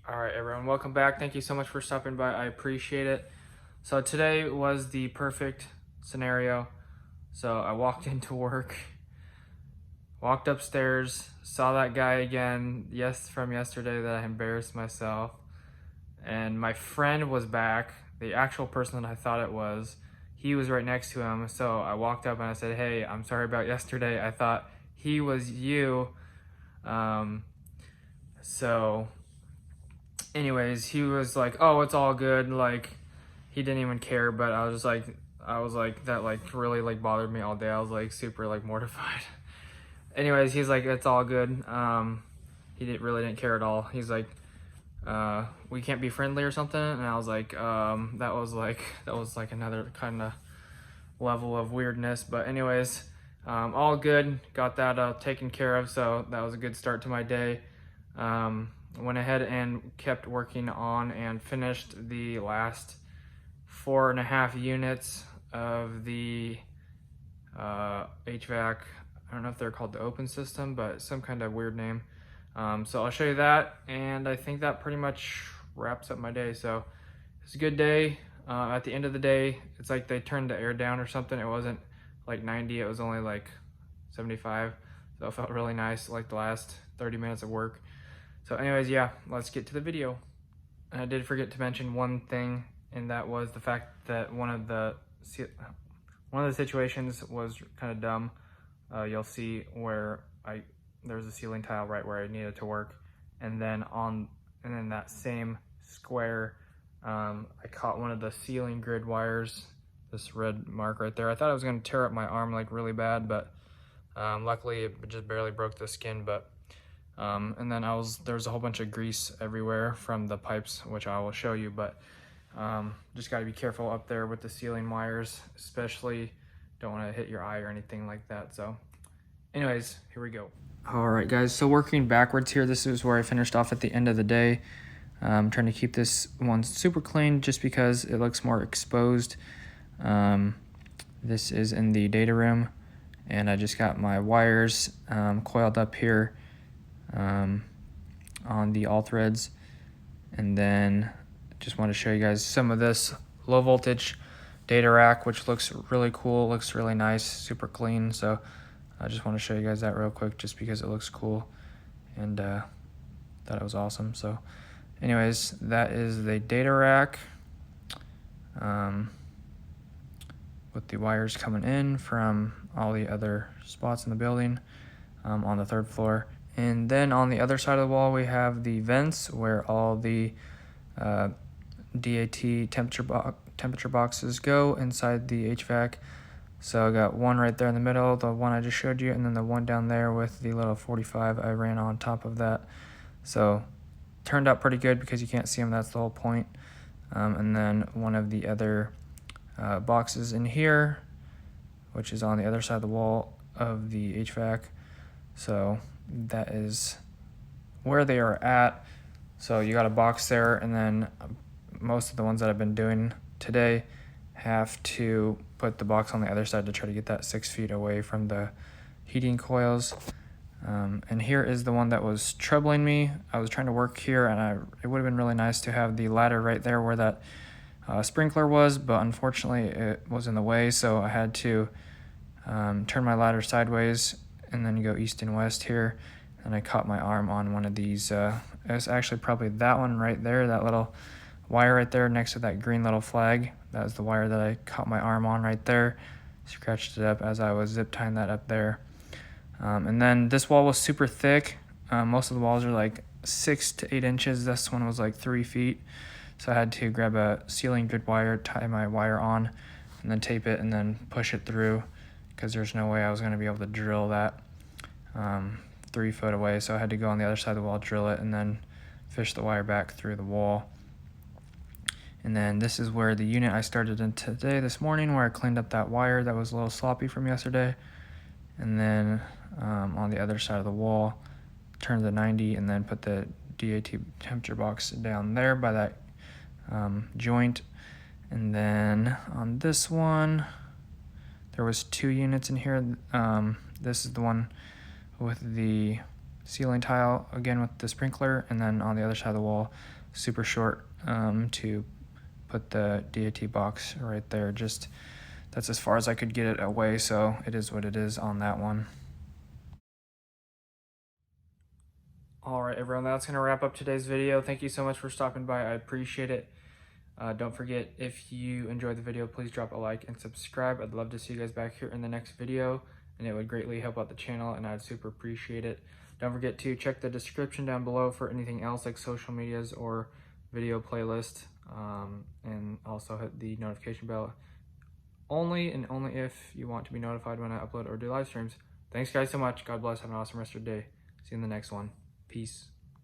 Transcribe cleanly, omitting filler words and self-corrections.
All right, everyone, welcome back. Thank you so much for stopping by. I appreciate it. So today was the perfect scenario. So I walked into work, walked upstairs, saw that guy again, from yesterday that I embarrassed myself. And my friend was back, the actual person that I thought it was. He was right next to him. So I walked up and I said, "Hey, I'm sorry about yesterday. I thought he was you." Um, so anyways, he was like, "Oh, it's all good." Like, he didn't even care. But I was like, that like really like bothered me all day. I was like super like mortified. Anyways, he's like, "It's all good." He really didn't care at all. He's like, "We can't be friendly or something." And I was like, that was like another kind of level of weirdness. But anyways, all good. Got that taken care of. So that was a good start to my day. Went ahead and kept working on and finished the last 4.5 units of the HVAC. I don't know if they're called the open system, but some kind of weird name. So I'll show you that, and I think that pretty much wraps up my day. So it's a good day. At the end of the day, it's like they turned the air down or something. It wasn't like 90, it was only like 75. So it felt really nice, like the last 30 minutes of work. So anyways, yeah, let's get to the video. And I did forget to mention one thing, and that was the fact that one of the situations was kind of dumb. You'll see where there's a ceiling tile right where I needed to work, and then that same square, I caught one of the ceiling grid wires, this red mark right there. I thought I was going to tear up my arm like really bad, but luckily it just barely broke the skin. But and then there's a whole bunch of grease everywhere from the pipes, which I will show you. But just got to be careful up there with the ceiling wires, especially don't want to hit your eye or anything like that. So anyways, here we go. All right, guys, so working backwards here, this is where I finished off at the end of the day. I'm trying to keep this one super clean just because it looks more exposed. This is in the data room, and I just got my wires coiled up here on the all threads. And then just want to show you guys some of this low voltage data rack, which looks really cool, looks really nice, super clean. So I just want to show you guys that real quick just because it looks cool, and thought it was awesome. So anyways, that is the data rack with the wires coming in from all the other spots in the building on the 3rd floor. And then on the other side of the wall, we have the vents where all the DAT temperature boxes go inside the HVAC. So I got one right there in the middle, the one I just showed you, and then the one down there with the little 45 I ran on top of that. So turned out pretty good because you can't see them, that's the whole point. And then one of the other boxes in here, which is on the other side of the wall of the HVAC. So that is where they are at. So you got a box there, and then most of the ones that I've been doing today have to put the box on the other side to try to get that 6 feet away from the heating coils. And here is the one that was troubling me. I was trying to work here, and it would have been really nice to have the ladder right there where that sprinkler was, but unfortunately it was in the way, so I had to turn my ladder sideways and then go east and west here, and I caught my arm on one of these. It was actually probably that one right there, that little wire right there next to that green little flag. That was the wire that I caught my arm on right there. Scratched it up as I was zip tying that up there. And then this wall was super thick. Most of the walls are like 6 to 8 inches. This one was like 3 feet. So I had to grab a ceiling grid wire, tie my wire on, and then tape it and then push it through, because there's no way I was going to be able to drill that 3 foot away. So I had to go on the other side of the wall, drill it, and then fish the wire back through the wall. And then this is where the unit I started in this morning, where I cleaned up that wire that was a little sloppy from yesterday. And then on the other side of the wall, turned the 90 and then put the DAT temperature box down there by that joint. And then on this one, there was 2 units in here. This is the one with the ceiling tile again with the sprinkler, and then on the other side of the wall, super short to put the DAT box right there. Just that's as far as I could get it away, so it is what it is on that one. Alright everyone, that's going to wrap up today's video. Thank you so much for stopping by. I appreciate it. Don't forget, if you enjoyed the video, please drop a like and subscribe. I'd love to see you guys back here in the next video, and it would greatly help out the channel, and I'd super appreciate it. Don't forget to check the description down below for anything else like social medias or video playlist, and also hit the notification bell only and only if you want to be notified when I upload or do live streams. Thanks guys so much. God bless. Have an awesome rest of your day. See you in the next one. Peace.